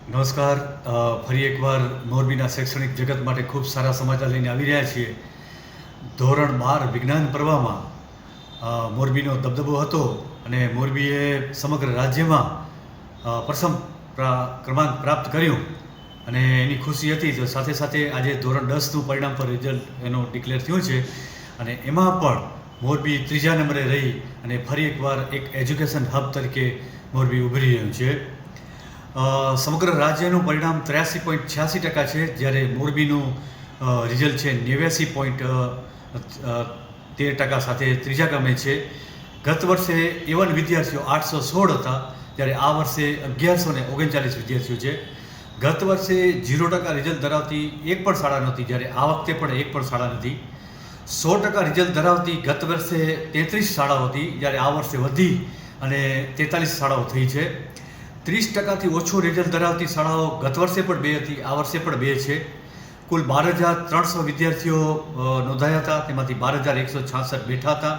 નમસ્કાર. ફરી એકવાર મોરબીના શૈક્ષણિક જગત માટે ખૂબ સારા સમાચાર લઈને આવી રહ્યા છીએ. ધોરણ 12 વિજ્ઞાન પ્રવાહમાં મોરબીનો દબદબો હતો અને મોરબીએ સમગ્ર રાજ્યમાં પ્રથમ ક્રમાંક પ્રાપ્ત કર્યું અને એની ખુશી હતી. તો સાથે સાથે આજે ધોરણ 10નું પરિણામ પર રિઝલ્ટ એનો ડિક્લેર થયું છે અને એમાં પણ મોરબી ત્રીજા નંબરે રહી અને ફરી એકવાર એક એજ્યુકેશન હબ તરીકે મોરબી ઉભરી રહ્યું છે. સમગ્ર રાજ્યનું પરિણામ 83.86% છે, જ્યારે મોરબીનું રિઝલ્ટ છે 89.13% સાથે ત્રીજા ક્રમે છે. ગત વર્ષે A1 વિદ્યાર્થીઓ 816 હતા, જ્યારે આ વર્ષે 1139 વિદ્યાર્થીઓ છે. ગત વર્ષે 0% રિઝલ્ટ ધરાવતી એક પણ શાળા નહોતી, જ્યારે આ વખતે પણ એક પણ શાળા નથી. 100% રિઝલ્ટ ધરાવતી ગત વર્ષે 33 શાળાઓ હતી, જ્યારે આ વર્ષે વધી અને 43 શાળાઓ થઈ છે. 30%થી ઓછું રિઝલ્ટ ધરાવતી શાળાઓ ગત વર્ષે પણ 2 હતી, આ વર્ષે પણ 2 છે. કુલ 12,300 વિદ્યાર્થીઓ નોંધાયા હતા, તેમાંથી 12,166 બેઠા હતા.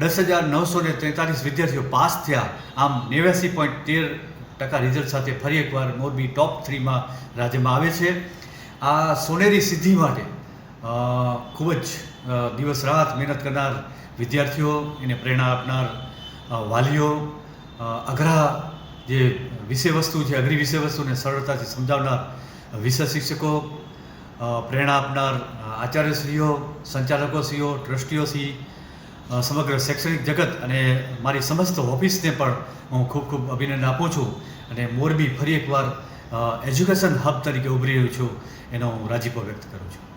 10,943 વિદ્યાર્થીઓ પાસ થયા. આમ 89.13% રિઝલ્ટ સાથે ફરી એકવાર મોરબી ટોપ 3માં રાજ્યમાં આવે છે. આ સોનેરી સિદ્ધિ માટે ખૂબ જ દિવસ રાત મહેનત કરનાર વિદ્યાર્થીઓ, એને પ્રેરણા આપનાર વાલીઓ, અઘરા જે વિષય વસ્તુ છે અઘરી વિષય વસ્તુને સરળતાથી સમજાવનાર વિષય શિક્ષકો, પ્રેરણા આપનાર આચાર્યશ્રીઓ, સંચાલકોશ્રીઓ, ટ્રસ્ટીઓશ્રી, સમગ્ર શૈક્ષણિક જગત અને મારી સમસ્ત ઓફિસને પણ હું ખૂબ ખૂબ અભિનંદન આપું છું અને મોરબી ફરી એકવાર એજ્યુકેશન હબ તરીકે ઉભરી રહ્યું છું એનો હું રાજીપો વ્યક્ત કરું છું.